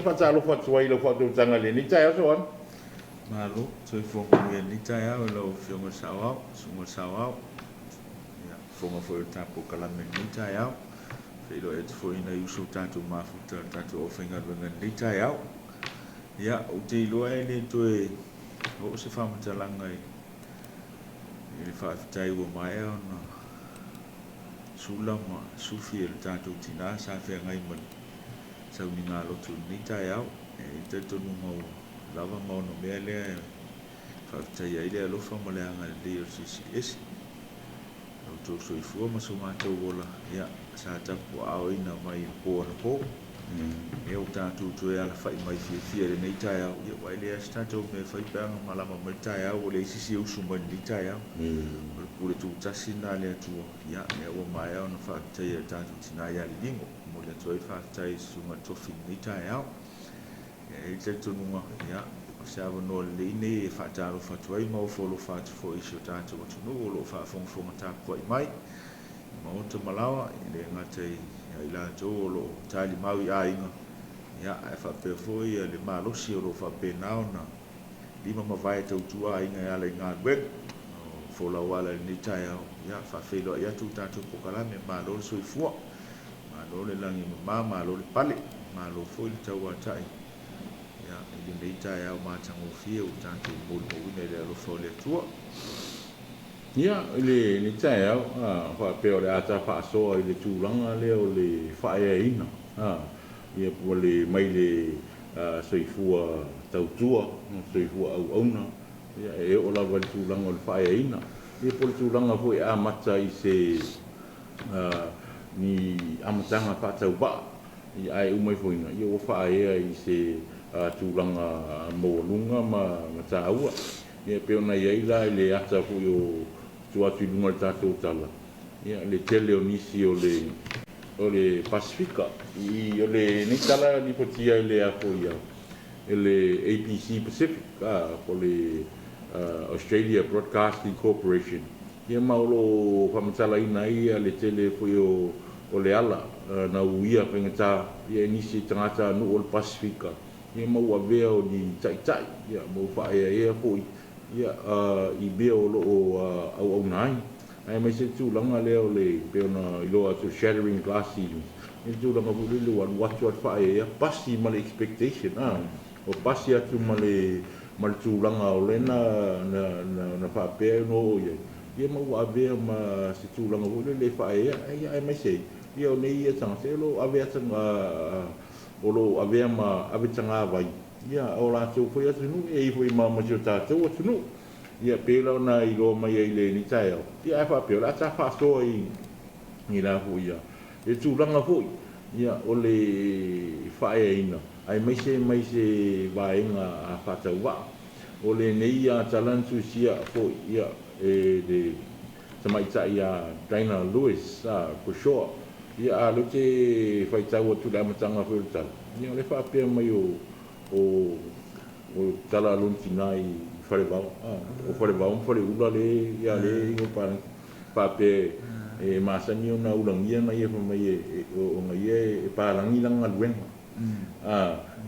fatalo fatuai lo fatu tanga le ni tai so an malo toi fo ni tai au lo fionga sawa sunga sawa ya fonga fo tapo kala me ni tai au filo et fo ina yuso tatu mafuta tatu ofenga dengan ni tai au ya o te lo ele toi o se fama talanga i fa tai wo mai ona sulama sufi el tatu tina sa fe ngai man sa ni ngalo tu ni tai au e te tonu mo lava mo no mele fa tai ile lo fa mo le anga le si o to so i fu ma so ma to wola ya sa ta po au ina mai po e o tatu tu e ala fai mai fi le ni tai au ya wai le sta to me fai pa malama mai tai au le si o su mai ni tai au o le tu tasina le tu ya e o mai au no fa tai e tatu tina ya lingo mo le toi fa tai su ma to fi ni tai au e te tonu ma ya sa no le ni fa ta ro fa toi mo fo lo fa fo i so tatu o tu no lo fa fo ta ko mai mo to malawa le ngate ila tolo tali mau ia inga ya e fa pe foi le malo si ro fa pe nauna lima ma vai tu tua inga ya le nga ben fo la wala ni tai ya fa fe lo ya tu tatu ko kala me malo so fu malo le langi ma malo le pale malo fo le tawa tai ya ile ni tai au ma tango fi o tanto mo ne le lo fo le tua ya ile ni tai au fa pe o le ata fa so ile tulanga le o le fa e ina ia po le mai le soifua tautua soifua au auna ia e o la wal tulanga o le fa e ina ia po le tulanga fo e amata i se ni amatanga fa tau ba ia ai umai fo ina ia o fa e i se tulanga mo lunga ma taua ia pe ona ia ila le ata fo yo tua tu lunga tatou tala ia le tele o nisi o le Pasifika i o le ni tala ni potia le a ia le ABC Pacific po le Australia Broadcasting Corporation ia maulo famatala ina ia le tele fo o le ala na uia pengata ia nisi tangata no o le Pasifika ia mau avea o ni tai ia mau fa ia fo ia i bea o loo au nai ai mai se tūlanga leo le peona i loa to shattering glass ceilings i tūlanga pu lilo wan watu at whae ia pasi ma le expectation o pasi atu ma le tūlanga o le na whapea no ia ia mau avea ma se tūlanga pu le whae ia ai mai se ia o nei ia tanga se lo avea tanga o lo avea ma ave tanga vai ia o la tau foi atu nu e i foi ma o tātou atu nu ia pela na i lo mai ai le ni tai au ia fa pe la ta fa so i la fu ia e tu langa fu ia o le fa e ina ai mai se vai nga a fa ta wa o le nei ia talan tu sia fu ia e de samai tai ia Dana Lewis for sure ia a lo te fai tau tu la matanga fu tal ia le fa pe mai o tala luntinai fare bau fare ula le ya le ngo pa pe e masani ona ulangia na ia mai o ngai e pa langi langa luen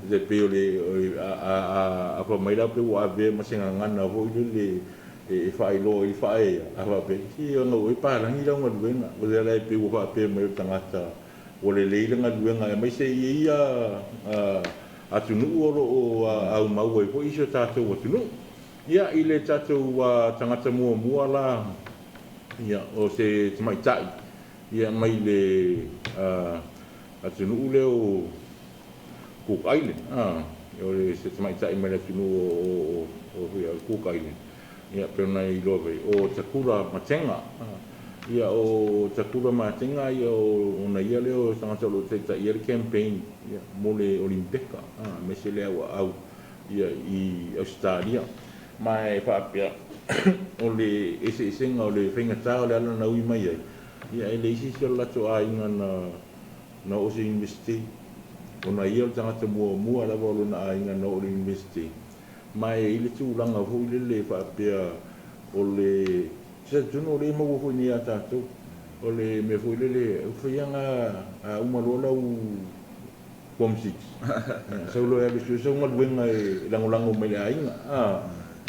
de pe le a pa mai la pe wa ve masenga ngana vo le e fai lo i fai a va pe si ono e pa langi langa luen o le la pe wa pe mai tangata o le langa luen mai se ia atu nu o au mau e po iso tātou atu nu ia i le tātou tangata mua la ia o se tamai tai ia mai le atu nu leo Cook Island o le se tamai tai mai le atu nu o Cook Island ia pena i love o Takura Matenga ia o Takura Matenga ia o na ia leo tangata lo te tai ia campaign ia mo le Olimpeka me se le au ia i Australia mai fa pia o le ese senga o le fenga tau le ala na ui mai ia ele isi se la to a inga na o se university o na ia tangata mua la volo na a inga na o le university mai ile tu langa fu le fa pia o le se tuno le mo fu ni ata to o le me fu le fu yanga a uma lola Form 6. So lo ya bisu so ngal wenga lango mai ainga.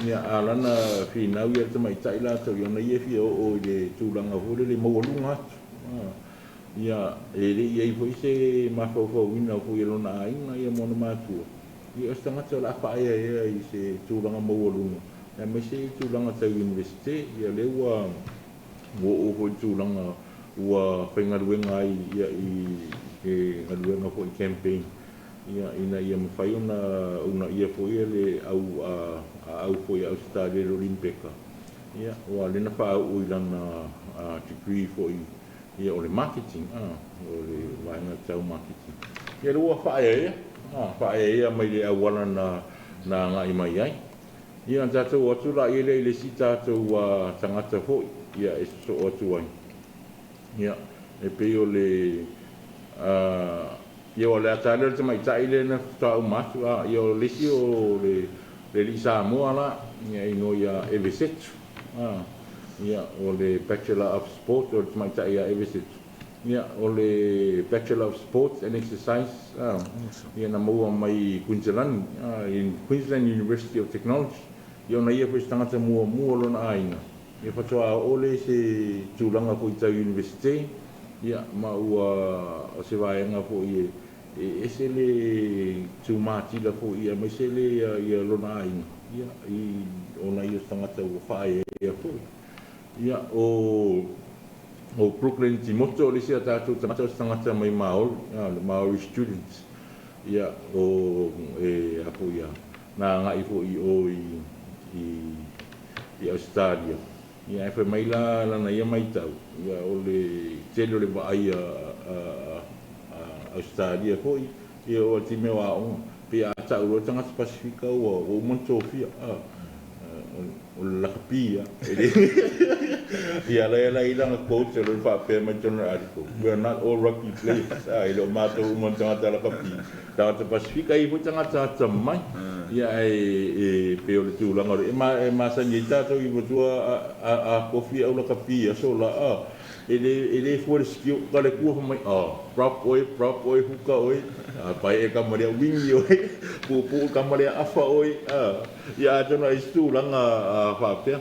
Ia alana fina ia te mai tai la to yo na ia fi o de tulanga hore le mawalunga. Ia ele ia foi se mafofo wina ko ia lona ainga ia mona matua. Ia stanga te la pa ia i se tulanga mawalunga. Ya me se tulanga ta university ia lewa wo o tulanga ua whaingaruenga ia i ngaruenga ko i campaign. Ia ina ia mawhai una ia po ia le au po ia au stade Olimpeka. Ia o lena wha au lana degree po ia o le marketing. O le wainga tau marketing. Ia rua whae ia mai le au wana na ngai mai ai. Ia tātou atu la ia le si tātou tangata po ia e so atu ai. Ia e pe o le ia o le atale te mai tai le na tau matu ia o le si o le li Samoa la ia ino ia eveset ia o le Bachelor of Sport o te mai tai ia eveset ia o le Bachelor of Sports and Exercise ia na maua mai Queensland in Queensland University of Technology ia na ia pwes tangata mua lona aina ia patoa ole se tūlanga po i tau university ia ma ua o se vaenga po i e se le tūmātila po ia mai se le ia lona aina ia i ona ia tangata ua whae ia po ia o Brooklyn Timoto le se tātou tangata mai Maori students ia o apo ia na ngai po i o i Australia. Ia e whai mai la lana ia mai tau. Ia o le tele o le waai Australia hoi. Ia o ti mea wa onga. Pe a tau roa tangata Pasifika o Montofia. O le lakapia. Ia la ilanga coach o le whapea mai tona ariko. We are not all rugby players. Ilo mātou umon tangata lakapia. Tangata Pasifika i hoi tangata mai. Ia e pe o le tūlanga e masa ni tātou i watua a kofi au la kapia so la ele for skill ka le kua mai prop oi huka oi pai e kamaria wingi oi pu kamaria afa oi ia tona i tūlanga whapea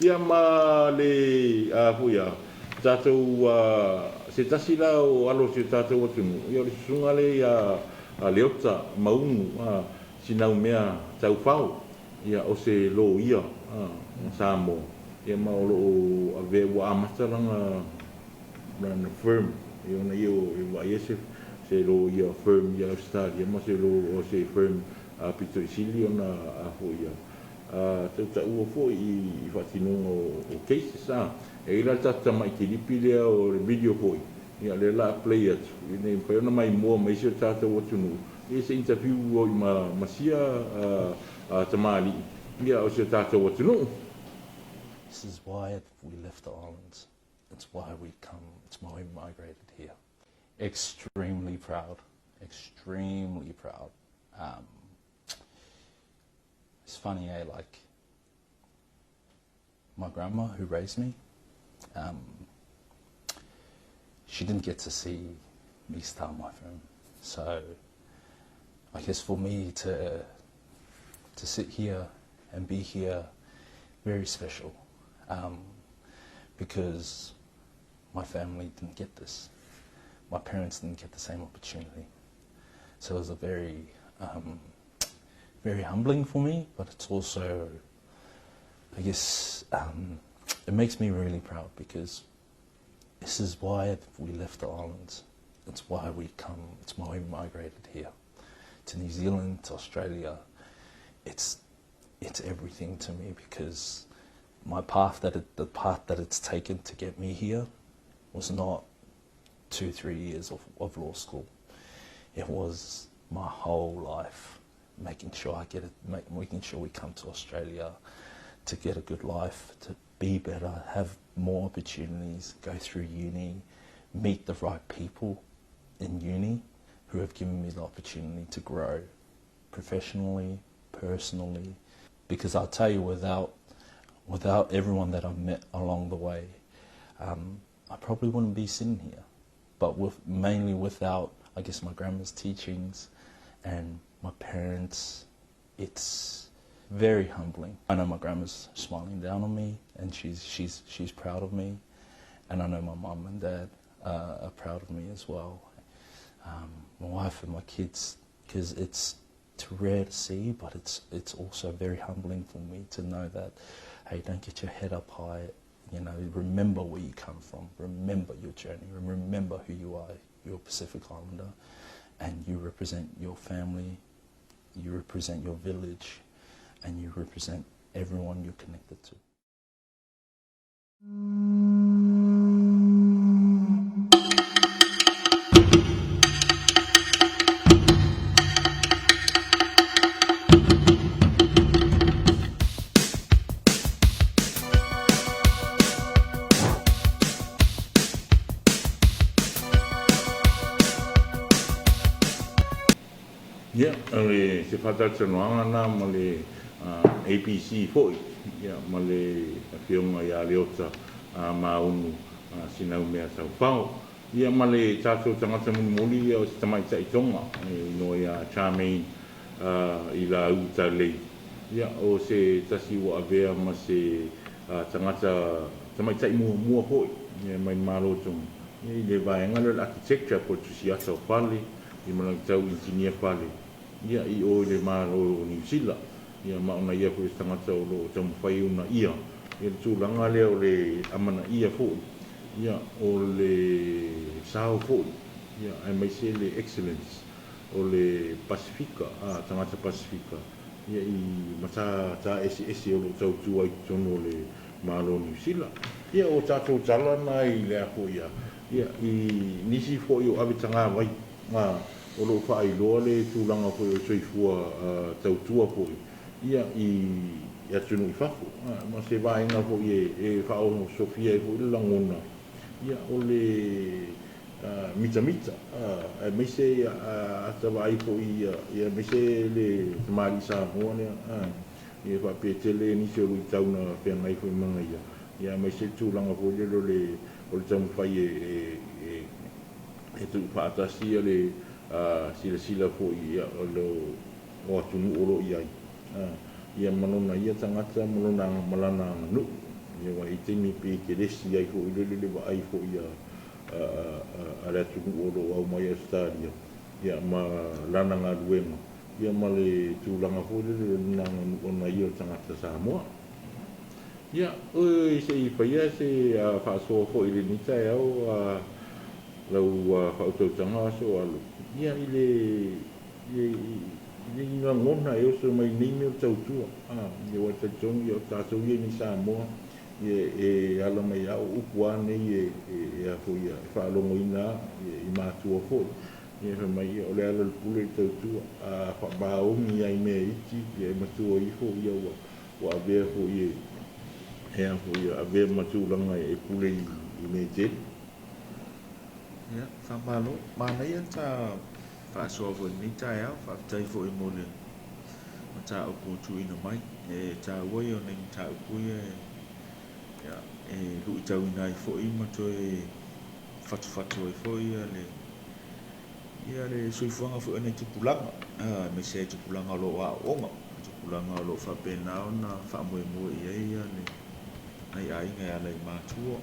ia ma le huia tātou se tasila o alo se tātou atunu ia le sunga le a leota maungu sinau mea tau whau ia o se lo ia Samoa ia ma o lo ave wa amata langa na firm ia na io wa iese se lo ia firm ia Australia ma se lo o se firm pito isili ona a ho ia tau ua fo i whatino o cases e ila tata mai ki lipi lea o le video hoi ia le la play atu i nei whaiona mai mua mai se tata watunu ese interview o i masia tamali ia o se tata watunu. This is why we left the islands. It's why we come. It's why we migrated here. Extremely proud. Extremely proud. It's funny, like my grandma who raised me, she didn't get to see me start my firm. So I guess for me to sit here and be here, very special, because my family didn't get this. My parents didn't get the same opportunity. So it was a very, very humbling for me, but it's also, I guess, it makes me really proud because this is why we left the islands. It's why we come, it's why we migrated here to New Zealand, to Australia. It's everything to me because the path that it's taken to get me here was not 2-3 years of law school. It was my whole life, making sure I get it, making sure we come to Australia to get a good life, to be better, have more opportunities, go through uni, meet the right people in uni who have given me the opportunity to grow professionally, personally. Because I'll tell you, without everyone that I've met along the way, I probably wouldn't be sitting here. But mainly without I guess, my grandma's teachings and my parents. It's very humbling. I know my grandma's smiling down on me, and she's proud of me, and I know my mum and dad are proud of me as well. My wife and my kids, because it's rare to see, but it's also very humbling for me to know that, hey, don't get your head up high. You know, remember where you come from, remember your journey, remember who you are. You're a Pacific Islander, and you represent your family, you represent your village, and you represent everyone you're connected to. Ya, ale se whatatananga nā ma le APC foi, ya, ma le whionga ia leota mā unu sinau mea tau whao. Ia ma le tātou tangata muni ia o se tamaita i tonga, no ia Charmaine i la uta lei. Ia o se tasi wa avea ma se tangata tamaita i mua hoi, ia mai mārotonga. Ia i le vaenga le architecture po tusi ata o whale, i mana tau engineer whale. Ia i o le maro o New Zealand. Ia mauna ia ko tangata o lo tamu whai una ia. Ia tūlanga lea o le amana ia fōi. Ia o le sao fōi. Ia ai mai se le excellence o le Pasifika, tangata Pasifika. Ia i mata ta esi o lo tau tua i tono le maro New Zealand. Ia o tātou talana i lea fōi ia. Ia i nisi fōi o awitanga wai. O lo whaai loa le tūlanga koe o soifua tautua koe. Ia i atunu i whafu. Ma se vaenga koe e whao Sofia e koe le langona. Ia o le mita. Me se atawai koe ia me se le tamari Samoa nea. Ia whapetele nisi o lui tauna whengai koe manga ia. Ia me se tūlanga koe le o le tamu whai e tu whaatasi le sila fo ia o lo o atunu oro ia ia manona ia tangata manona malana nu ia wa itimi pe ke resi ai fo le wa ai fo ia ala atunu oro au mai stadia ia ma lana nga duenga ia ma le tulanga fo le nanga ona ia tangata Samoa ia o se i pa ia se fa so fo ile ni tai au lau whautotanga so alu. Ia i le ngona e oso mai nini o tautua. Ia wa tatongi o tātou ia ni Samoa. Ia ala mai au ukuane e a fo ia whaalongo ina i mātua fo. Ia mai o le ala pule tautua. Whabaongi ai mea iti. Ia matua i fo ia wa avea fo ia. Ea fo ia avea matulanga e pule i me tete. Ya, whamalo. Mana ia ta whaasoa fo ni tai au, whaatai fo i mole. Ma ta uku tu ina mai. E ta wai o nei ta uku ia. E lui tau ina i fo i mato e whatu e fo ia le soifuanga fo ane tupulanga. Me se tupulanga lo a onga. Tupulanga lo whapena o na whamoe ia le. Ai ngai ala i mātua.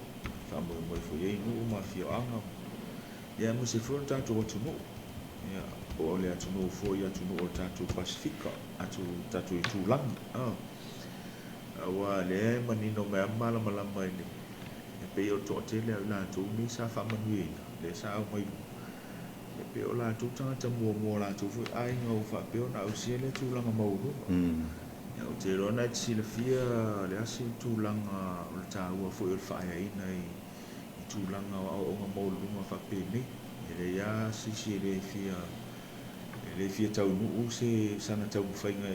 Whamoe fo iei nuu mawhia anga. Ia mo se fo tātou atunu. Ia o le atunu fo ia atunu o tātou Pasifika. Tātou i tūlanga. Awa le manino mea malama i le. E pe o tō te lea lātou ni sa whamanuina. Le sa au mai. E pe o lātou tangata mua lātou fo ai ngau whapeo na au sia le tūlanga maurua. Ia o te rona te sila fia le asi tūlanga o le tāua fo i o le whaeaina i tūlanga o onga maulunga whapene. E le ia sisi le fia tau nuu se sana tau mwhainga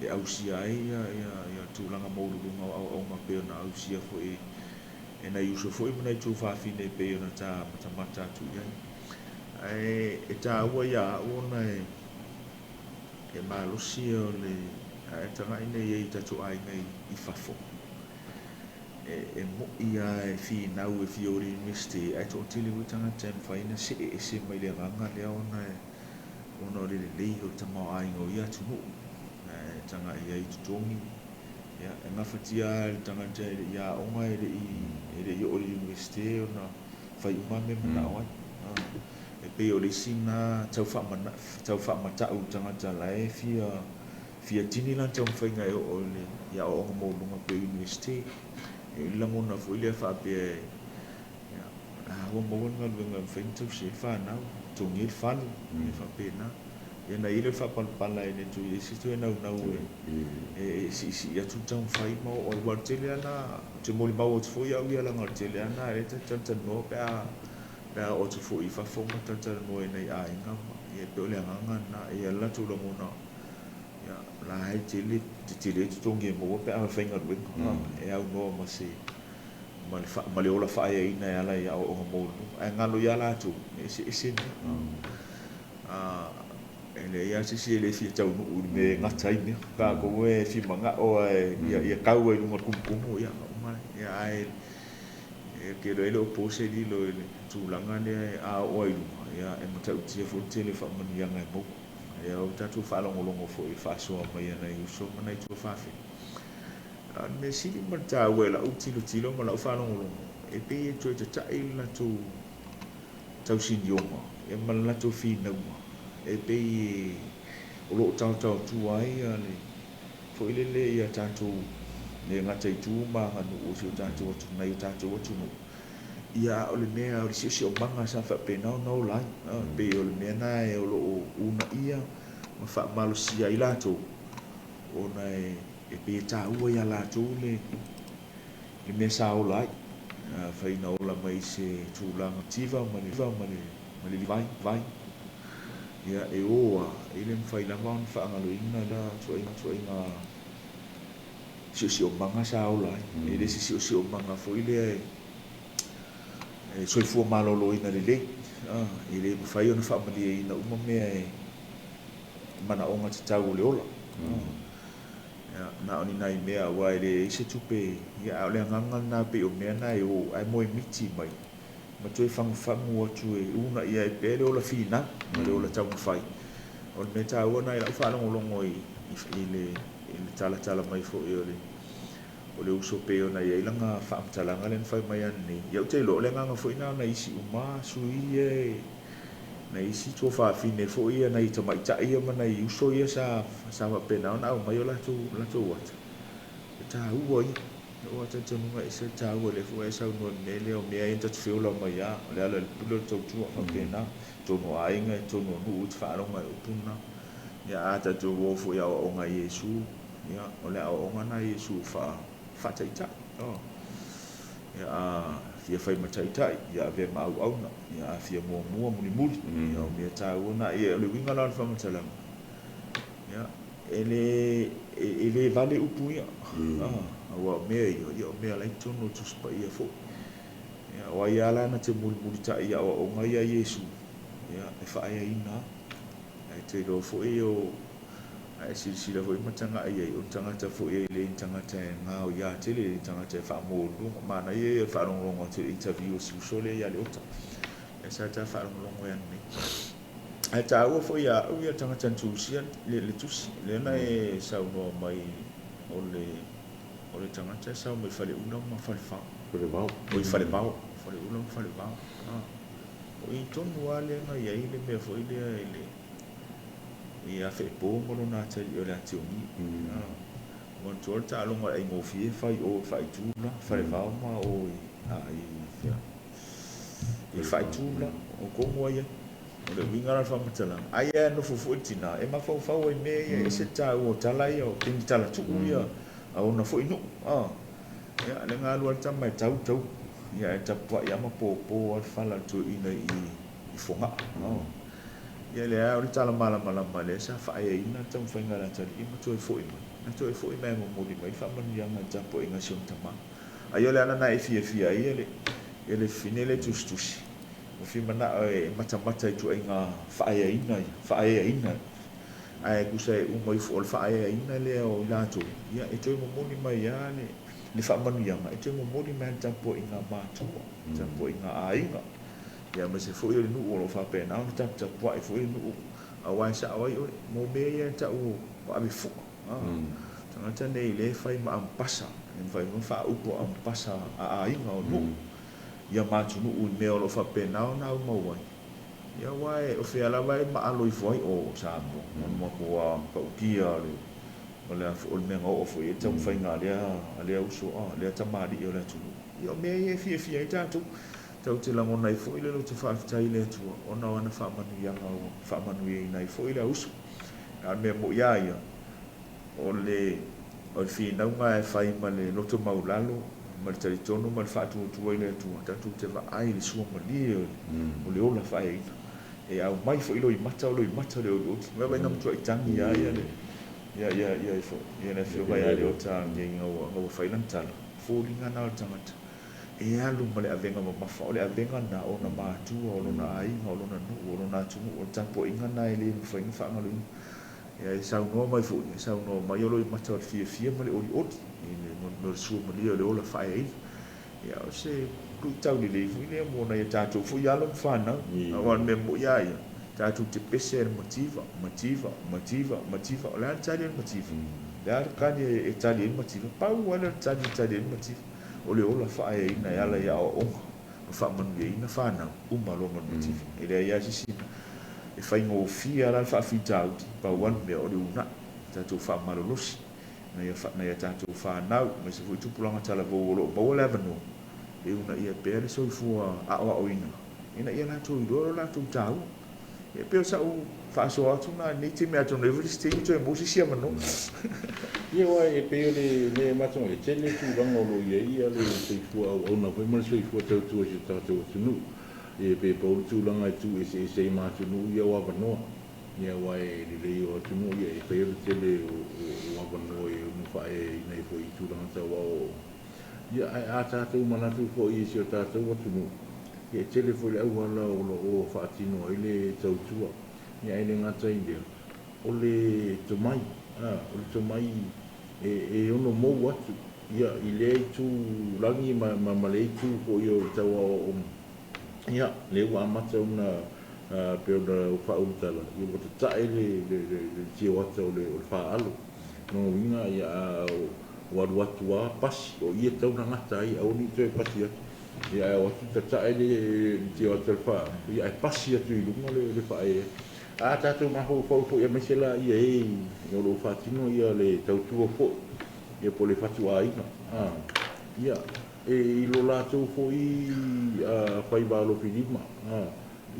e ausia ia tūlanga maulunga o onga peo na ausia fo e na iuso fo i mana i tū whawhine peo na tā matamata tu iai. E tā ua ia ona e malosi o le e tanga ina i tatu ai ngai i whafo. mo ia e fi nau e fi ori university ai to tili wi tanga ten faina se mai le nganga le ona le o tama ai ngo ia tu tanga ia i tongi ya nga fatia tanga te ya onga e le ori university ona fai umame mana o e pe o le sina tau fa mata u tanga lai fia tini lan tau fai ngai o le ya o mo lunga pe university e la mona foi le fa pe ya o mo nga lunga fai tau se fa na tu ngil fan e fa pe na e na ile fa pala e tu e si tu na e si ya tu tau fai mo o wa tele ana te mo ba o foi ya la ngar tele ana e te no pa o tu foi fa fo mo te no e nei ai nga e pe le nga na e la tu lo mo na ya la hai tele tu ngi mo pe a fa ngar wen e au no ma se ma le ola fa e ina ala ya o mo e nga lo ya la tu e si ele ia si le fi tau no me ngatai me ka ko e fi manga o ia kau e no kum ia ma ia ai ke lo ele opose di lo ele tu langa le a o ia e mo tau tia fo tele fa man ia ngai mo ia o tatu fa longo fo i fa so mai na i so mana i tu fa fi me si di ma ta wela u tilo ma la fa longo e pe e tu ta i la tu tau sin yoma e ma la tu fi na e pe o lo tau tu ai ale fo ile le ia tatu le ngata tu ma nganu o si tatu tu nei tatu tu no ia o le mea o si o manga sa fa pe no la pe o le mea na e o lo una ia ma fa malo si ai la tu o na e pe ta u ia la tu le me sa o la fa ina o la mai se tu la tiva ma le vai ia e oa ele mfai la van fa ngalo ina la tu ina si o manga sa o la ele si o manga fo ile e so fu malo lo ina le ele mfai ona fa mali ina uma me mana onga te tau le ola ia na oni nai mea wa ele se tupe ia le nganga na pe o mea na o ai moi miti mai ma tu fangu o tu e una ia e pele o la fina ma le o la tau fai o me ta ona ia fa longo i ile tala mai fo o le uso pe ona ia langa fa tala len fai mai ani ia te lo le nganga fo ina na isi uma sui e na isi tu fa fine fo ia na i to mai ta ia ma na i uso ia sa ma pena ona o mai o la tu wa ta u o ta tonu e se ta o le fu e sa no nele o me ai ta fio la mai ya le ala pulo to tu fa pena to no ai nga to no hu fa ro mai puna ya ta to wo fu ya o nga yesu ya o le o nga na yesu fa ta ita ya fia fai ma tai ya ve ma au na ya fia mo muli ya o me ta o na e le winga la fa ma tala ya ele vale upu ya wa me yo me la tono tu spa ia fo ya wa ya la na te muli ta ia o nga ia yesu ya e fa ia ina ai te do fo io ai si la fo matanga ia o tanga ta fo ia le tanga ta nga o ya te le tanga ta fa mo lu ma na ia fa rongo te interview si so le ya le ota esa ta fa rongo ya ni ai ta o fo ia o ia tanga ta tu si le tu si le na e sa no mai o le tangata sa mai fale una ma fale fa Fale vau. o fale vau fale una ma fale vau o i tonu ale na ia ile me foi ile ia fe po mo na ta o le ati oni mo tol ta lo ai mo fi fai o fai tu la fale vau ma o ai fia e fai tu la o ko mo ia o le winga fa matala ai no fu tina e ma fa o me e se ta o tala ia o tin tala tu ia au na foi no ya le nga lu ta mai tau ya ta pa ya ma po al fala tu ina i fonga ya le au ta la mala le sa fa ya ina ta fa nga la ta i ma tu foi na tu foi mai mo di mai fa man ya ma ta po inga sion ta ma ayo le ana na e fia ia le finele tu o fi mana e mata tu inga fa ya ina ai ku sai un moi fo fa ina le o la tu ia e toi mo moni mai ya le ni fa manu yanga e te mo modi man tampo inga matu tampo inga ainga ya me se foi no o fa pe na ta ta po e foi no a wa sa o mo me ya ta o a mi fu tanga ta nei le fai ma ampasa en fai mo fa o po ampasa a ainga o no ya matu no o me o fa pe na mo wa ya wa e o fe ala vai ma alo i foi o sa mo ko a ko kia le wala o me o foi e ta fai nga le o so le ta ma di o le tu yo me e fi ta tu tau te lango nei fo ile lo te whaafitai le atua ona wana whaamanu ianga o whaamanu i nei fo ile ausu a mea mo ia o le whinau ngā e whai ma le loto maulalo ma le taritono ma le whaatuatua i le atua tatu te ai le sua ma lia o le ola whae ina e au mai fo ilo i mata o lo i mata le o oti mea wainga mtua i tangi ia le ia i fo ia le whio vai a le o ta ngai ngau whailantala fōringa nā o tangata e alu ma le avenga ma mafa o le avenga na o na mātua o na ainga o na nu o na tumu o tampo inga na ele whainga whaangalu e sau noa mai fu e sau noa mai olo i mata o fia ma le ori oti no le sua ma lia o le ola whae eina e au se kui tau li le fu ile mo na ia tātou fu i alam whanau a wan me mo ia ia tātou te pese e motiva o le ana tali e motiva le ana kani e tali e motiva pau ana tali e motiva o le ola whae ina e ala ia o onga o whaamanu e ina whanau lo motiva e lea ia sisina e whaingo o fia ala whaafita auti pa wan mea o le una tātou whaamalolosi na ia tātou whanau me se fui tupulanga tala vau o lo bau le avanoa e una ia pēr e soifua a o ina ia lātou i roro lātou tāu e pēr sa u whaaso atu na nei te mea tonu every stage to e mosi sia mano ia wai e pēr le matonga e tele tu ranga o lo ia le soifua au na wai mana soifua tautua si tātou atunu e pe paulu tūlanga e tu e se mātunu ia o avanoa ia wai le o atunu ia e pēr tele o avanoa e unuwhae ina e fo i tūlanga tau o ia a tātou manatu fo i si o tātou atunu ia tele fo le au ala o whaatino i le tautua ia e le ngata i lea o le tomai e ono mou atu ia i le tu rangi ma le tu fo i o tau o ia le ua amata una pe ona o whaurutala i o te tae le tio ata o le whaalo no winga ia waru atu a pasi o ia tau na ngata ai au ni toi pasi atu ia o atu ta tae le tio ata le wha ia e pasi atu i lunga le whae a tātou maho fau ia mesela ia e o lo whatino ia le tautua fo ia po le whatu a inga ia e i lo lātou fo i whai wālo whirima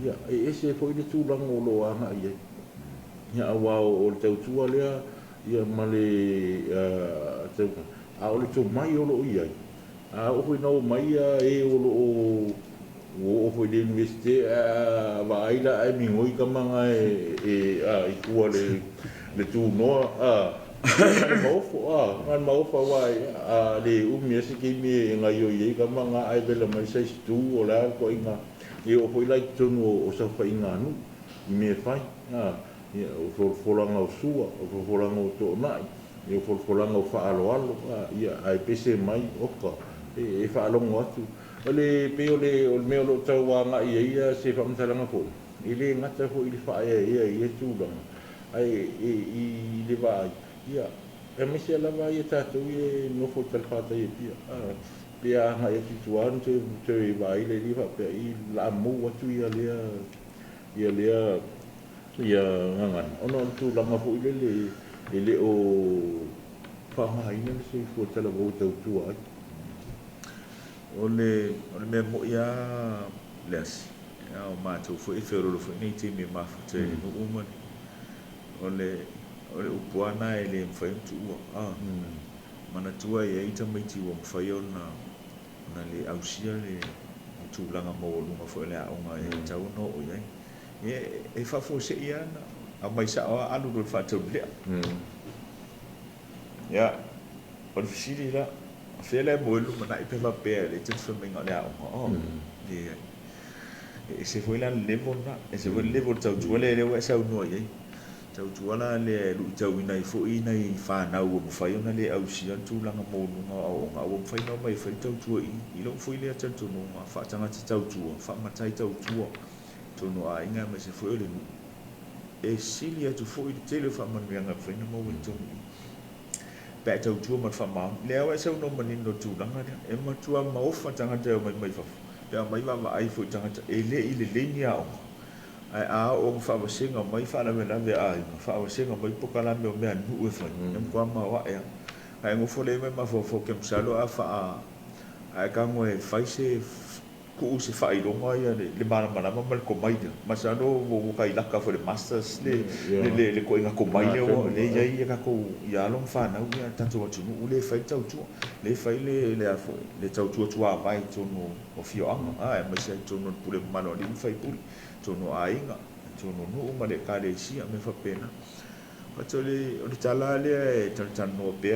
ia e ese fo i le tūranga o lo anga ia awa o le tautua lea ia ma le tauka a o le tō mai o lo ia a o hoi nau mai e o lo o hoi le universite wa aila ai mingoi ka manga i kua le tū noa ngan maofa wai le umi ase ke me nga yo ye ka manga ai bela mai sai tu o la ko inga e o foi lai tonu o sa fa inga nu me fai ia o folanga o sua o folanga o to nai e o folanga o fa alo ia ai pese mai oka e fa alo atu ole pe ole me lo tau wa nga ia se fa mtalanga fo ile ngata fo ile fa ia tu dong ai i le vai ia e me se la vai tātou e no fo tal fata e pia ha e tuan te vai le liva pe i la mo atu ia lea ngangan ono tu la ma fo ile o fa mai ne se fo tal vo tau tu ai ole me mo ia les ya o ma tu fo i fero fo ni te me ma fo te no uma ole upuana e le mwhai mtua mana tua e eita maiti wa mwhai o na le ausia le tūlanga mo lunga fo le aonga e tau no o iai e whafo se ia na a mai sa o alu do whatau lea ia o le fisiri la a whele mo elu mana i pewa pēr le tatu whaminga le aonga e se fo ilan level na e se fo level tau tua le lewa e sau noa iai tau tuala le lu tau inai fo inai fa na u mo fai ona le au sia tu langa mo nu nga o nga o fai no mai fai tau tu i lo fo ile tau tu no ma fa tanga tau tu fa ma tai tau tu tu no a inga me se fo le e silia tu fo i tele fa man nga fai no mo tu pe tau tu ma fa ma le wa se no man no tu langa e ma tu ma o fa tanga tau mai fa ya mai va ai fo tanga e le ile le nia o ai a o fa wa singa mai fa la me la ve ai fa wa singa mai poka la me o me anu e fa em kwa ma wa ya ai ngo fo le me ma fo kem salo a fa ai ka mo e fa se ku se fa i lo mai le mana mana ma ko mai ma sa no mo ka i la ka fo le masters le ko inga ko mai le o le ya ka ko ya lo fa na u ya tanto wa tu u le fa tau tu le fa le afo le tau tu tu a vai tu no o fio anga ai ma se tu no pule ma no le fa pule tono ainga tono no ma le ka le sia me fa pena o tole o tala le tan no pe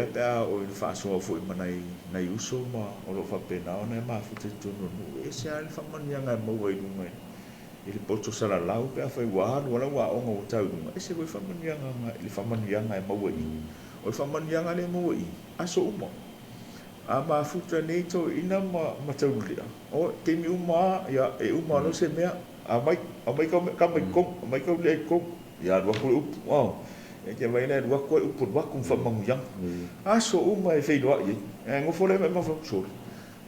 o fa so fo manai na uso ma o lo fa pena o na ma fu tono no e sia le fa man yanga mo wai du mai ele poto sala lau pe fa wa wala wa o ngo tau e se fa man yanga le fa man yanga mo wai o fa man yanga le mo wai aso mo a ma fu nei to ina ma tau le o te mi uma ya e uma no se mea a mai ka mai kom mai ka le kom ya dua ko wow e ke mai le dua ko up dua kum fa mang yang a so o mai fe dua ye e ngo fo le ma fo so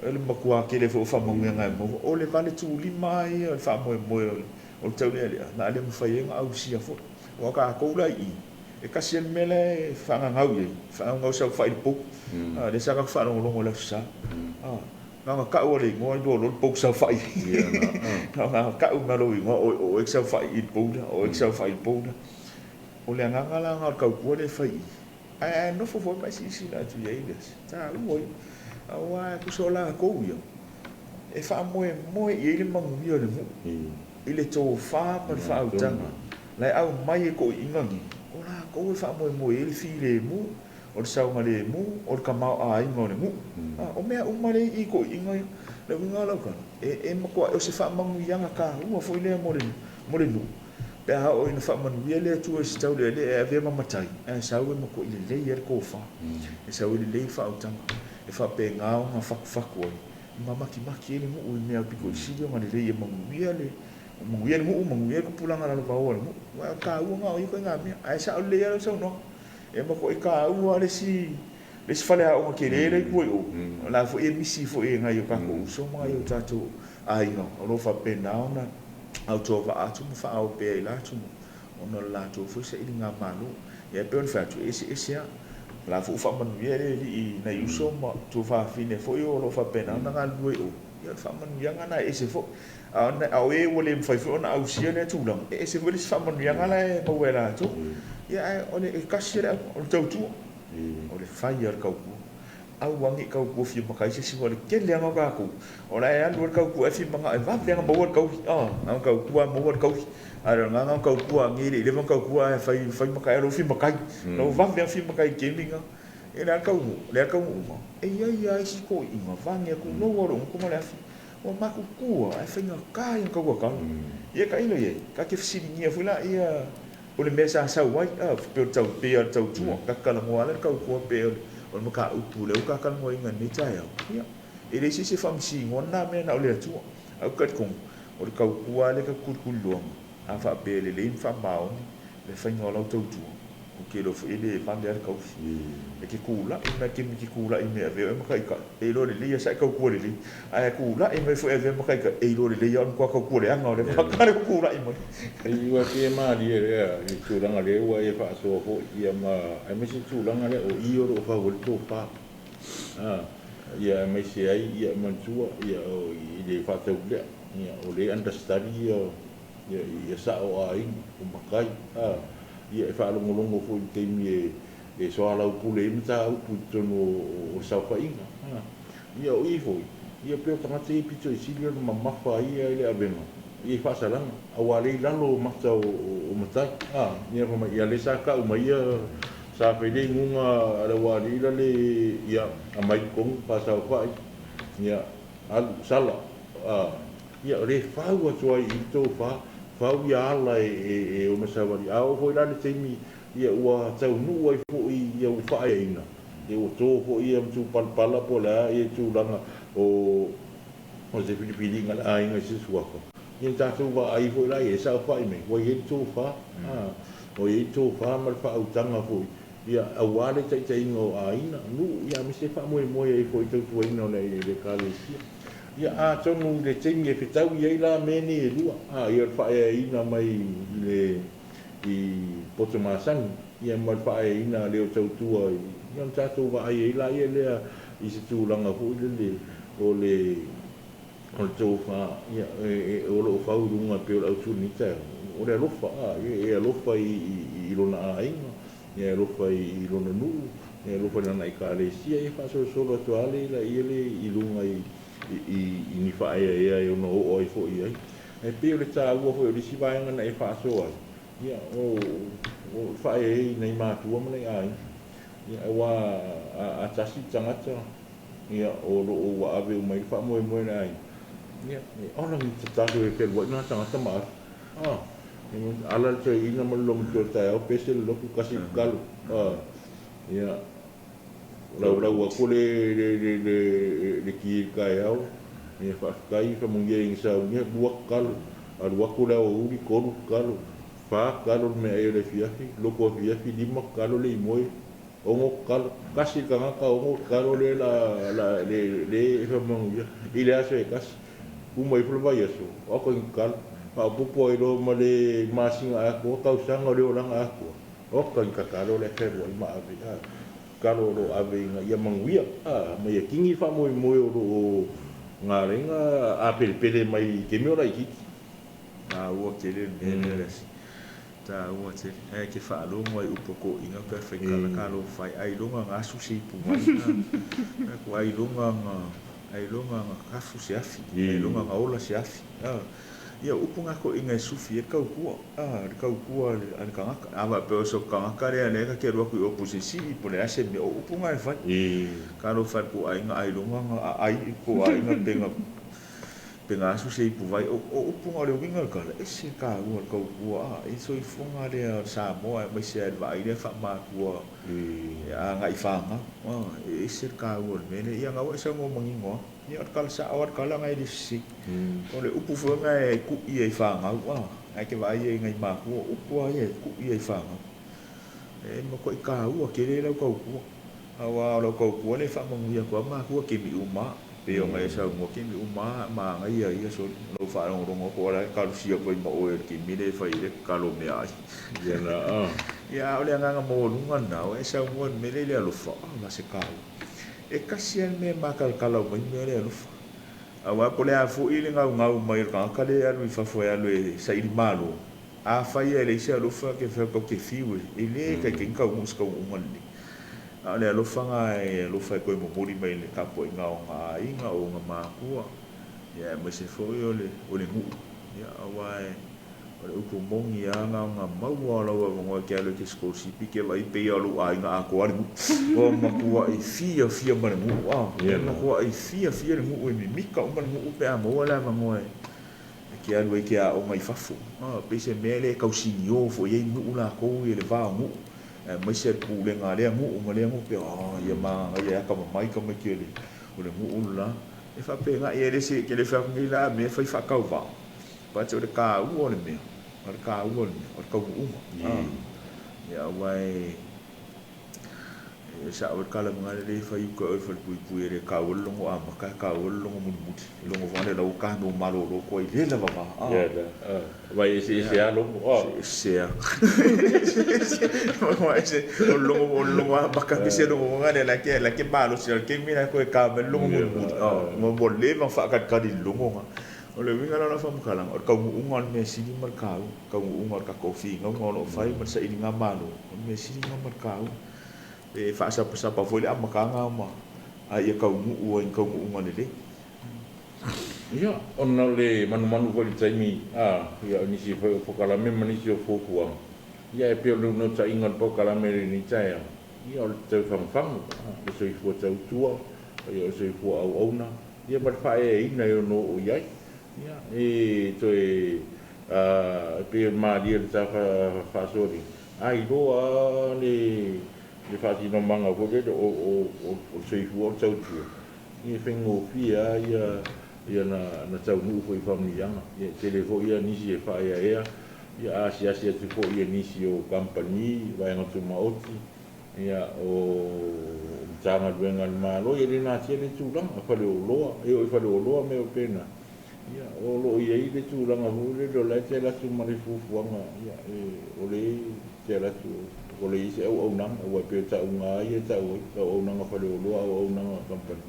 le ma kwa ke le fo fa mang yang mo o le vale tu li mai fa mo o tau le na le fa ye nga au sia fo o ka ko la i e ka sien mele fa nga ngau ye fa ngau sa fa il po de sa ka fa no lo sa nga ka o le ngo do lo po sa fa nga ka o nga lo ngo o excel fa il po o excel fa il po o le nga la nga ka ko le fa ai no fo mai si la tu ye des ta lo mo wa ku so la ko yo e fa mo ye le mang yo le mo ile to fa pa fa o tanga lai au mai ko ingangi o la ko fa mo ele fi le mu o sa ma le mu o ka ma ai mo le mu o me o ma le i ko inga le nga la ka e ma ko o se fa mang yanga ka u fo ile mo le nu pe ha o ina fa man le tu o se tau le e ave ma matai e sa u ma ko ile le yer ko fa e sa u le fa o tanga e fa pe nga o fa ko ma maki ele mu o me a piko si yo ma le e ma le manguia mu manguia ko pulang ala ba o mu wa ka u nga o ko nga me ai sa le ya so no e ma ko ka u ale si fale a o ke le ko o la fo e misi fo e nga yo ka ko so ma yo tato ai no o fa pena ona au to va atu mu fa o pe la tu ona la to fo se nga manu e pe on fa tu ese la fo fa man ye le i na yu so ma to fa fine fo yo lo fa pena na nga lu o ya fa man ya nga na ese fo au e wole mfai fo na au sia ne tu lang ese fo le fa man ya nga la e mo wela tu ya ole e kasira o tau tu ole fire ka ku au wangi ka ku fi makai se ole ke le nga ka ku ola e an ka ku fi manga e va le nga mo ka ku ang ka ku mo ka ku ara nga ka ku ngi le ka ku fai makai ro fi makai no va le fi makai gaming e le ka mu e ya si ko i ma va nge ku no woro ku ma le fi o ma ku ai fa nga ka yang ka ka ye ka ilo ye ka ke fi ni fu la ia o le mesa sa wai pe tau tu ka ka mo ala ka ko pe o mo ka upu le ka mo inga ni tai ya e le si fam si ngona me na o le tu au ka ko o ka ku ale ka ku lo a fa pe le fa ma le fa ngola tu o ke lo ele fa le ka e ke kula ina ke mi kula i me ave mo ka e lo le ya sa ka ku le ai kula e me fo ave mo ka e lo le ya ko ka ku le anga le ka ka kula i mo e wa ke ma di e tu langa le wa e fa so ko ia ma ai me si tu langa le o i o fa o to pa ia me si ai ia man tu ia o i le fa te le ia o le understudy ia sa o ai o makai ia fa lo ngolongo fo te mi e so ala pule mta pu tono o sa fa inga ia o i fo ia pe tanga te pito i silio ma mafa ia ile abeno ia fa sala awale lalo mata o mata ia fa ia le sa ka o mai sa fe de ngunga ala wali le ia amai kong pa sa fa ia al sala ia le fa wa so i to fa fau ia la e o masawari au foi la le temi ia ua tau nu ai fo ia u fa ina e o to fo ia tu pala po la e tu langa o se Filipini ngala ai ngai se suako ia ta tu va ai fo la e sa fa me o ia tu fa o ia tu fa mal fa au tanga fo ia awale tai ngo aina nu ia me se fa mo ai fo tu tu ina le kalesia ia a tonu le temi e fitau ia la meni e lua ia fa ina mai le i poto masang ia mal fa ina le o tau tua ia tatu va ai la ia le i se tu langa fu le o le o tau fa ia o lo fa urunga pe o tu ni ta o le lofa ia lofa i lona ai ia lofa i lona nu ia lofa na i ka le sia ia fa so to ale la ia le i lunga i ni fa ia no o i fo ia e pe le ta u fo le si vai na e fa so ia o fa nei ma tu mo nei ai ia wa a tasi tangata ia o wa ave mai fa mo nei ia ona mi ta do e pe wa na tangata ma ala te ina mo lo mo ta o pe se lo ku kasi kalu ia la wa ko le ki kai au e fa kai ka mo nge sa nge buak kalu al wa ko la o ri ko kalu fa kalu me ai le fiafi lo ko fiafi di mo kalu le moi o mo kalu kasi ka ka o mo kalu le le fa mo ya ile aso e kasi u mai pro vai aso o ko kalu pa popo i lo ma le masinga a ko tau sanga le oranga a ko o ka kalu le fe wa ma ave kalo lo ave ia manguia mai kingi fa mo o nga renga a pele mai ke mi ora iki o ke le ne ta o te ke fa lo mo i upoko inga ka fe kalo fai ai lo nga su si pu mai ko ai lo nga ka fu si afi ai lo nga ola si afi ia upunga ko inga sufi e kau kua kau kua an kanga ava pe so kanga kare ane ka ke ro ku opposisi po le ase me upunga e fai ka no fa ku ai nga ai longa ai ko ai nga penga su se pu vai upunga le winga ka e se ka u kau kua e so i fonga le Samoa mai se vai le fa ma kua nga i fanga e se ka u me le ia nga wa sa mo mangingo ia kala sa awat kala ngai di si ole upu fo ngai ku ia fanga ai ke vai ngai ma ku upu ai ku ia fanga e mo ko ka u ke le ko ku awa lo ko ku le fa mo ia ko ma ku ke mi uma pe o ngai sa mo ke mi uma ma ngai ia so lo fa ro ko la ka lu si ko mo o ke mi le fa ile ka lo me ai ia na ia ole nga mo lu nga o sa mo me le lo fa ma se ka e kasian me makal mai me le alufa awa pole a fu ile ngau mai ka kale alu fa fo alu e sa il malo a fa ia le se alufa ke fa ko ke fiwe ile ka ke ka muska umani ale alufa nga e alufa ko mo mori mai le kapo inga o nga makua ya me se fo ole ngu ya awa o upu mongi anga nga mau ala wa ngo ke alo ke school si pike vai pe alu ai nga ko ari o makua i fia mane mu ia makua i fia mu e mika o mane mu pe amo ala ngo e ke alu ke a o mai fafu pe se mele ka usini o fo ye mu la ko e le va mu mai se pu le nga le mu pe ia ma ia ka mai ka me ke le o le mu la e fa pe nga e le se ke le fa ngi la me fa ka va pa te o le ka u o le me ar ka u ar ka u ya wai sa o kala mga le fa yu ko fa pu re ka u longo a maka ka u longo mu longo va le lo ka no malo lo ko ile la va ya vai se a longo se vai se o longo a maka ke se longo ngale la ke malo se ke mina ko ka me longo mu mo le va fa ka di longo o le winga la fa mukala o ka unga me sini markau ka unga ka kofi ngo lo fai ma sa ini ngamalo me sini markau e fa sa pa foi a makanga ma ai ka unga le ia ona le manu ko le taimi ia ni si fo kala me mani si fo fuang ia e pe no ta ingon po kala me ni tai ia o te fang so i fo tau tua ia so i fo au ona ia mar fa e ina no o ia ia e to pe ma dia ta fa sori ai loa le fa no manga ko de o sei fu o tau tu ni fengo fia ia na tau nu ko i family ia telefo ia ni si fa ia ia tu ko ia ni si o company vai ngatu maoti ia o tanga venga malo ia na tiene tu lang fa le loa e fa le loa me o pena ia o lo ia i le tu lang o le do la te la tu mari fu fuanga ia o le te la tu o le se o nang o pe ta unga ia ta o nang fa le loa o nang company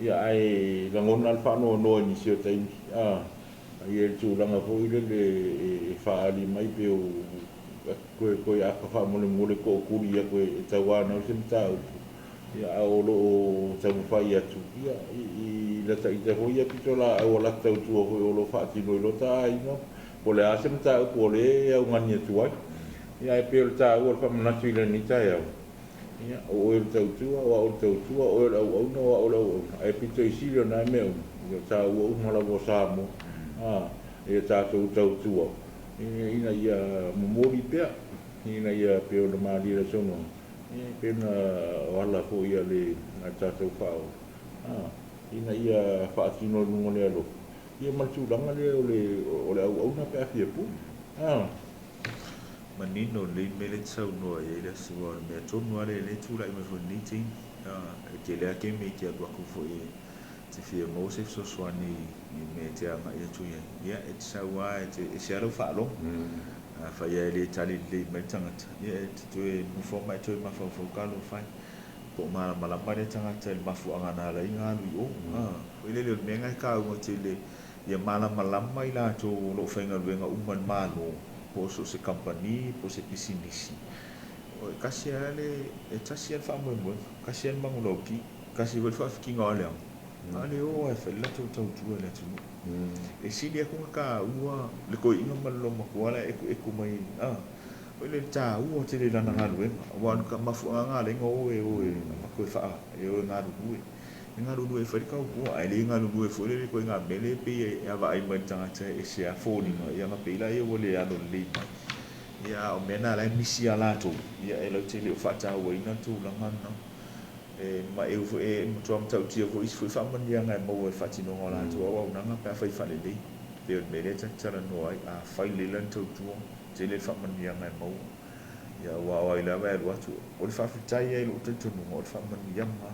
ia ai langon alfa no ni si o tai ia tu lang fo i le fa ali mai pe o ko ia fa mo le ko ia ko ta wa na se ta ia o lo ta fa ia tu ia i la ta ite ho ia pitola o la ta tu o lo fa ti no lo ta no po le asem ta po le au ngani tu ai ia pe o ta o fa na tu le ni ta ia ia o ta tu o no o ai pito i si na me o ta o ma la go sa mo ia ta tu ina ia momori pe ina ia pe o ma li le sono pena wala fo ia le na tatou fao ina ia faatino no le alo ia maltu langa le o le au na pe afia pu manino le mele tsau no ia le suo me tonu le tu la me fo niti ke le ke me ke do ku fo e te fia mo se so swani me te anga ia tu ia e tsawa e se alo fa lo fa ia le tali le me tangata ia tu e mo fo mai tu ma fo ka lo fai ko ma le tangata le mafu anga na la inga lu o ile le me ngai ka mo te le ia mala mai la tu lo fenga venga uman malo po so se company po se business o kasi ale e tasi al fa mo kasi al manguloki kasi vol fa ki ngale ale o e fa la tu le tu e si dia ku ka ua le ko inga malo ma ko ala e ku mai o le ta u o te le lana ngalu wa ka mafu nga le ngo e ma ko fa e o ngalu e fa ka ku ai le ngalu e fo le ko nga mele pe e ava ai man tanga e se a fo ni ma ia ma pe la e o le alo le ia o mena la misi ala to ia e lo te le fa ta o ina tu la ngana ma e fo e mo trom tau ti fo is fo fa man ia nga mo e fa ti no la to o na nga pa fa fa le le pe o mele ta no ai a fa le lan to tu te le fa man ia nga mo ia wa ila va lo tu o fa fa tai e lo te tu no fa man ia ma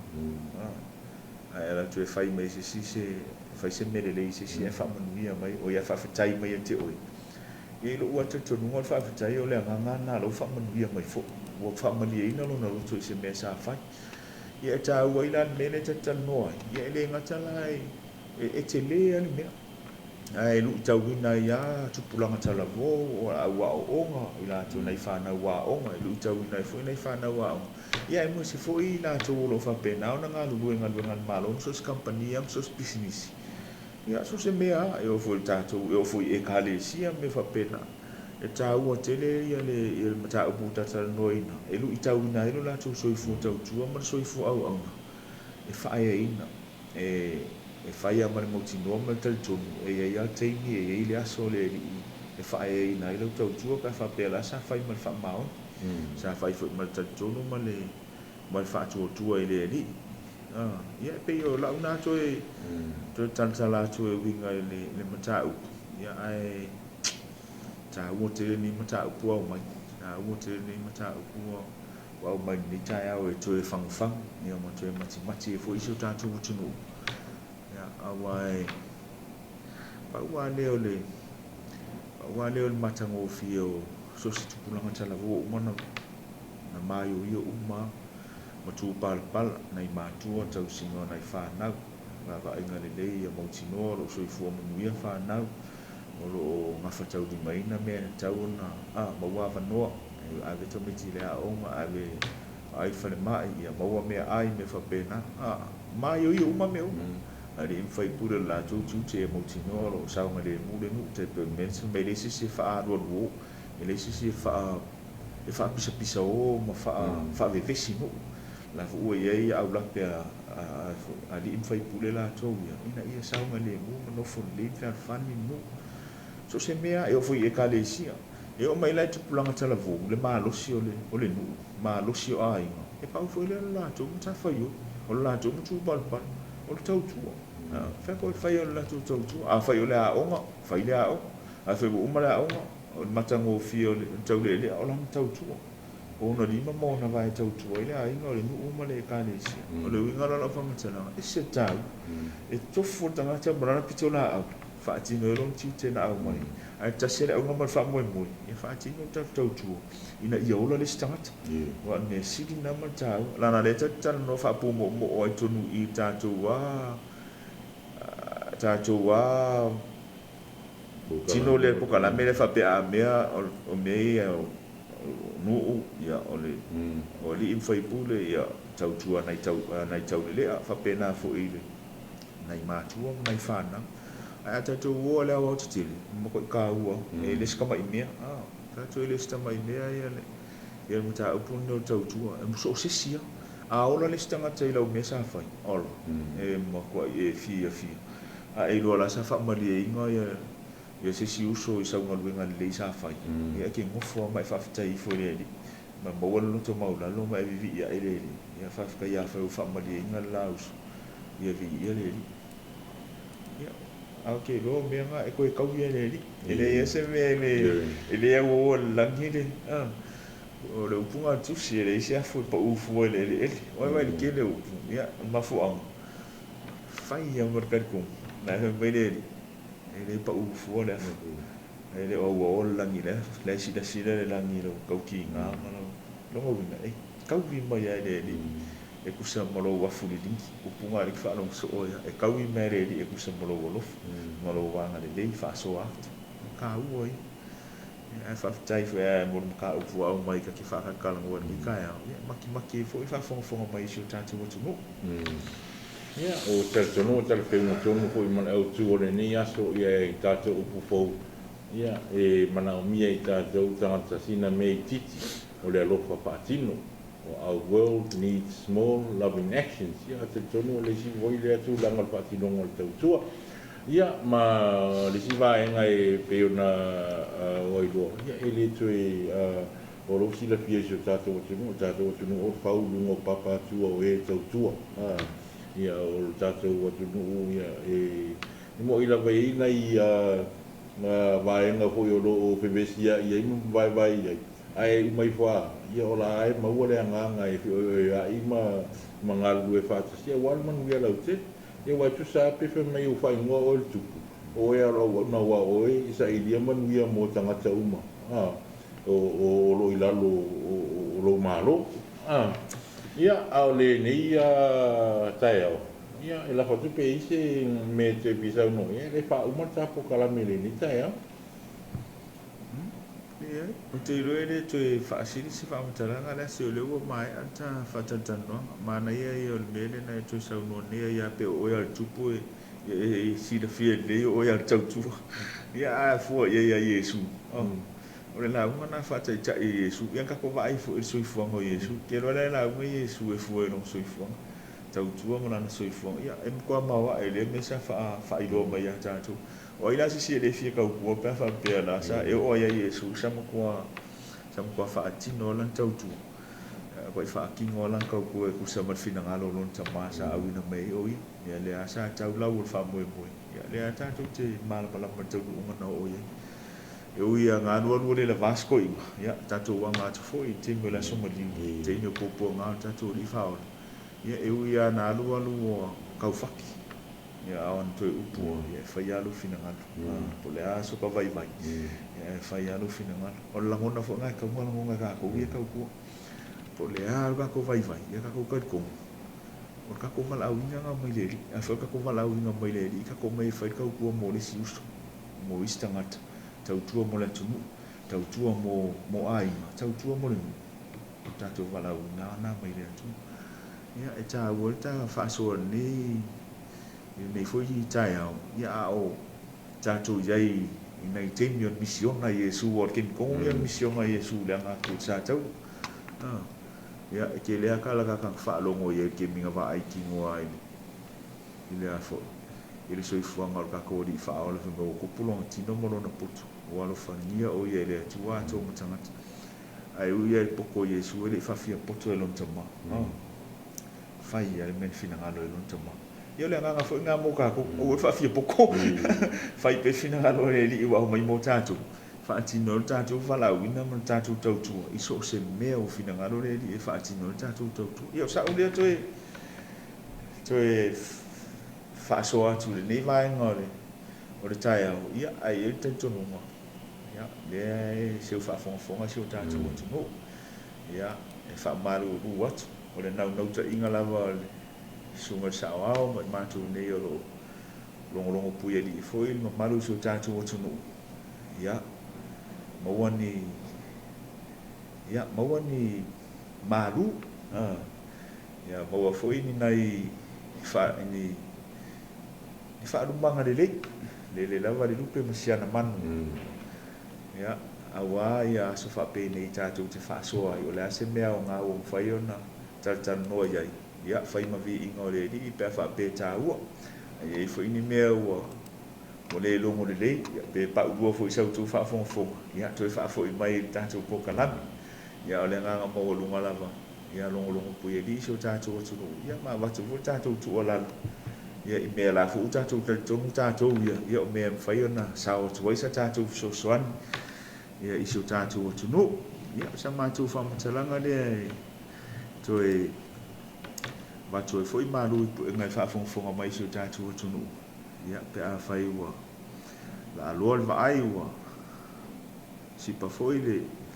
la tu e fai mai se fai se mele le se fa man ia mai o ia fa fa tai mai te oi e lo wa te no fa fa tai o le nga na lo fa man ia mai fo o fa man ia ina lo na lo tu se me sa fai ia ta wa ila mele te no ia le nga tala e te le ani me ai lu tau ina ia tu pulanga tala vo o wa onga ila tu nei fa na wa onga lu tau ina fo nei fa na wa ia mo se fo ina tu lo fa pena ona nga lu ngal malo so company am so business ia so se mea e o fo tatu e o fo e kale sia me fa pena e ta u tele ia le mata u puta tala noina e lu tau ina e lu la tu so i fo tau tu ma so i fo au e fa ina e fai a mare mauti normal tal tonu e ia teini e ile aso le e fai ina ile tau tua ka fa pela sa fai mal fa mau sa fai fo mal tal tonu mal fa tua ile li ia pe yo la una to e to tal sala to e winga le mata u ia ai ta wo te ni mata u po mai ta wo te ni mata u po wa mai ni ta ya o to e fang ia mo to e mati fo iso ta tu tunu awai pa wa le matango fio so si tupula tala vo mana na mayo io uma matu pal na matu tau singo na fa na va inga le ia mo tino lo so fu mo ia fa na o lo ngafa tau di mai na me tau na ma wa va no ave to miti le a oma ave ai fa le mai ia ma me ai me fa pena mayo io uma me ali fai pura la tu te mo tino lo sa ma le mu le nu te pe men se me le si fa ro wo le si fa e fa pisa o ma fa ve vesino la fu e au la pe ali fai pura la tu ina ia sa ma le mu no fo le fa ni mu so se mea e o foi e kalesia e o mai lai tupulanga talavu le malosi o le nu malosi o ai e pau foi le la tu ta fai o la tu tu bal o le tau tu fa ko fai o la tu tu a fai o le a onga fai le a o a fai o mala o o matango fi o le tau le o la tau tu o no lima mo na vai tau tu ile ai no le nu uma le kalesia o le winga la fa mtana e se tau e tofu tanga cha brana pitola au fa ti no long ti te na au mai ai ta se au ngama fa mo mo e fa ti no ta tau tu ina i ola le stangat wa ne sidi na ma tau la na le ta no fa pu mo o ai tonu i ta tu wa tino le po kala me le fa pe a mea o me no ya ole in fai pule ya tau tua nai tau le fa pena fo ile nai matua nai fana a tatu o le o tili mo ko ka u e le ska mai mea ka to le sta mai mea ya mo ta upu no tau tua e mo so se sia a ola le sta ngata ile o me sa fai ola e mo ko e fi a e lo la sa fa mali e ngo ya se si uso i sa ngol wenga le sa fai ya ke ngofo mai fa ftai fo le ma mo lo to maula lo mai vi ya ele ya fa ka ya fa mali ngal laus ya vi ya le ya okay lo me nga e ko ka wi le ele ya se me ele ya wo la ngide o le punga tu si le sia fo pa u fo le o vai ke le ya ma fo ang fai ya merkat ku na me le ele pa u fo le ele o langi le si le langi lo kau ki nga lo mo vina kau vi mai ele e ku sa mo lo wa fu li o punga ri fa no so ya e kau vi mai ele e ku sa mo lo lo mo lo wa nga le fa so a ka u oi e fa tai fa mo ka u fu au mai ka ki fa ka ka ngo ni ka ya maki fo fa fo mai so tatu mo tu no ya o telefonu tonu ko i mana o tu ore ni aso ia i tato upu fou ia e mana o mia i tato tangata sina mei titi o le alofa patino o our world needs small loving actions ia telefonu o le si voi le atu langa patino o le tautua ia ma le si vaenga e peona o i loa ia e le tue o lo si la pia so tato o tunu o fau lungo papa tua o e tautua ia o tatou atu nuu ia e mo ila vai na ia vai nga fo yo lo pebesia ia i vai ai mai fa ia ola ai ma ole nga e ai ma mangalu e fa sia wal man ia la ute ia wa tu sa pe fe mai u fa ngo o tu o ia ro na wa o isa ia man ia mo tanga uma o lo ila lo malo ia au le nei taeo ia e la foto pe ise me te pisa no ia le fa uma tapo kala mele ni taeo ia o te roe le te fa siri se fa mtara nga le se le wo mai anta fa tantano mana ia o mele na to sa no ne ia pe o ia tupu e si le fie le o ia tautu ia a fo ia Yesu o le la una fa tai tai Yesu ia ka ko vai fo so fo ngo Yesu ke lo le la ngo Yesu e fo no so fo tau tu mo na so fo ia em ko ma wa ele me sa fa i lo mai ta tu o ila si le fie ka ko pa fa pe la sa e o ia Yesu sa mo ko fa ti no lan tau tu ko fa ki ngo lan ka ko e ku sa ma fina ngalo lon ta ma sa awi na mai o ia le asa tau la u fa mo ia le ta tu te mal pala ma tau ngo na o ia e ui a ngā nuanu le Vasco inga ia tatou wa ngā tufo i te me la somali te ino popo ngā tatou li whaona ia e ui a ngā nuanu o kauwhaki ia awan toi upu ia whai alu fina ngatu po le aso ka vai ia whai alu fina ngatu o langona fo ngai kaunga langonga ka kou ia kaukua po le alu ka kou vai ia ka kou karikonga o ka kou malau inga ngā maileri a whai ka kou malau inga maileri ka kou mai whai kaukua mo le siuso mo istangata tautua mo le tunu tautua mo ai tautua mo le tatou valau na mai le tu ia e ta wo ta fa so ni me foi tai au ia o tatou yai ina i te mission na Yesu o ke ko ia mission na Yesu le nga ku sa tau ia ke le aka la ka fa longo ia ke minga va ai ki ngo ai ile a fo i le soifuaga o le kakodi fa'aola fema kupulo tino mo lona putu o alofagia o ia le atua atou ma tagata ai uia i poko Iesu e le fafia poto e lona tama fai ia le mena finagalo e lona tama ia le agaga foʻi ga mo kako o e fafia poko fai pe finagalo le alii ua mai mo tatou faatino le tatou falauina ma le tatou tautua i so o se mea o finagalo le alii e faatino le tatou tautua ia o saʻu lea toe fa'asoa atu lenei vaega o le taeao ia ai e taitonuga ia lea e seu fa'afogafoga sio tatou atunuu ia e fa'amalu'ulu atu o le nautaʻiga lava o le suga le sa'oao ma i matou nei o loo logologo pui alii fo'i le mamalu sio tatou atunuu ia maua ni malu ia maua fo'i ni nai ni fa'alumaga lelei lava le lupe ma siana manu ia auā ia aso fa'apeinei tatou te fa'asoa ai o le a se mea o gā ua mafai ona taletanonoa i ai ia fai ma vi'iga o le alii pe a fa'ape tāua ai ai fo'i ni mea ua o le logo lelei ia pe pa'ulua fo'i sautou fa'afogafoga ia toe fa'afo'i mai i tatou pokalami ia o le agaga maualuga lava ia logologo pui alii sio tatou atunuu ia mavatu foi tatou tu'ualalo ia i mea la fo'u tatou talitonu tatou ia o mea mafai ona sao atu ai sa tatou fesoasoani ia i sio tatou atunuu ia sa matou fa'amatalaga lea toe vatu e fo'i malu i puʻega i fa'afogafoga mai sio tatou atunuu ia pe a fai ua la aloa le va'ai ua sipa fo'i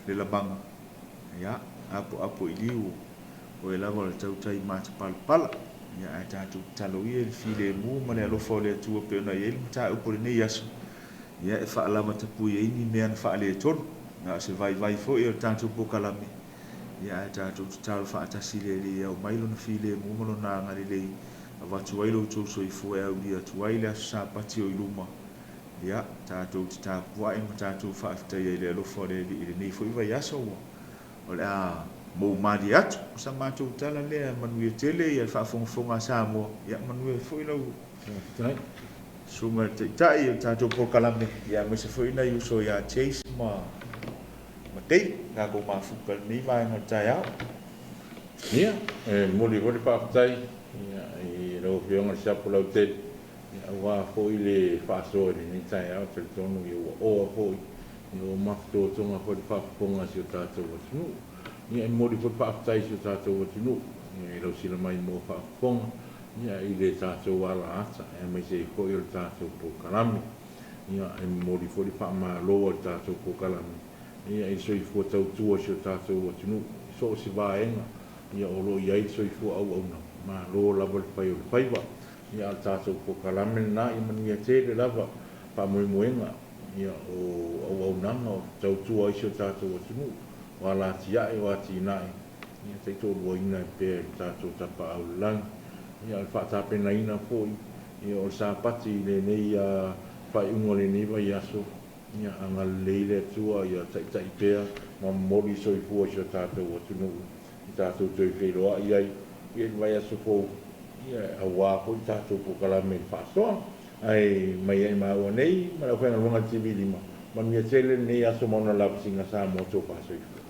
le lamaga ia apo i liu o e lava o le tautai matapalapala ia e tatou talo ia i le filemu ma le alofa o le atua pe ona iai le mataupu lenei aso ia e fa'alava tapuiaini mea na fa'ale tonu na o se vaivai fo'i o le tatou pokalame ia e tatou tatalo fa'atasi lelei au mai lona filemu ma lona aga lelei avatu ai loutou soifua e aulia atu ai le aso sapati o i luma ia tatou te tapua'i ma tatou fa'afetai ai le alofa o le alii i lenei fo'i vai aso ua o le a mou mali atu sa matou tala lea manuia tele ia le fa'afogafoga a Samoa ia manuia fo'i lau suga taʻitaʻi o tatou pokalame ia ma se fo'i na iuso iā chase ma tei gakou mafuka lenei vaega le taeao ia e moli foi le fa'afetai ia i lau feoga le sapu lau tele ia auā fo'i le fa'asoa i lenei taeao talitonu ia ua oa fo'i ia ua mafitotoga foi le fa'apopoga sio tatou atunuu ia e moli foi le fa'afetai sio tatou atunuu ia i lau sila mai mo fa'apopoga ia i le tatou alaata e mai sei fo'i o le tatou pokalame ia e moli foi le fa'amālō o le tatou pokalame ia i soifua tautua sio tatou atunuu so o se vaega ia o lo'i ai soifua auauna mālō lava le fai o le faiva ia le tatou pokalame lenā i manuia tele lava fa'amoemoega ia o auaunaga o tautua ai sio tatou atunuu o alatia'i o atina'i ia taito'oluaina e pea i le tatou tapa'aulalagi ia le fa'atapenaina fo'i ia o le sapati i lenei fa'ai'uga lenei vai aso ia agalelei le atua ia taʻitaʻi pea ma moli soifua sio tatou atunuu i tatou toe feiloa'i ai ia le vai aso fou ia auā fo'i tatou pokalame le fa'asoa ai mai ai maua nei ma le aufaigaluega le TV5 manuia tele lenei aso ma ona lavasiga sa mo tou fa'asoifua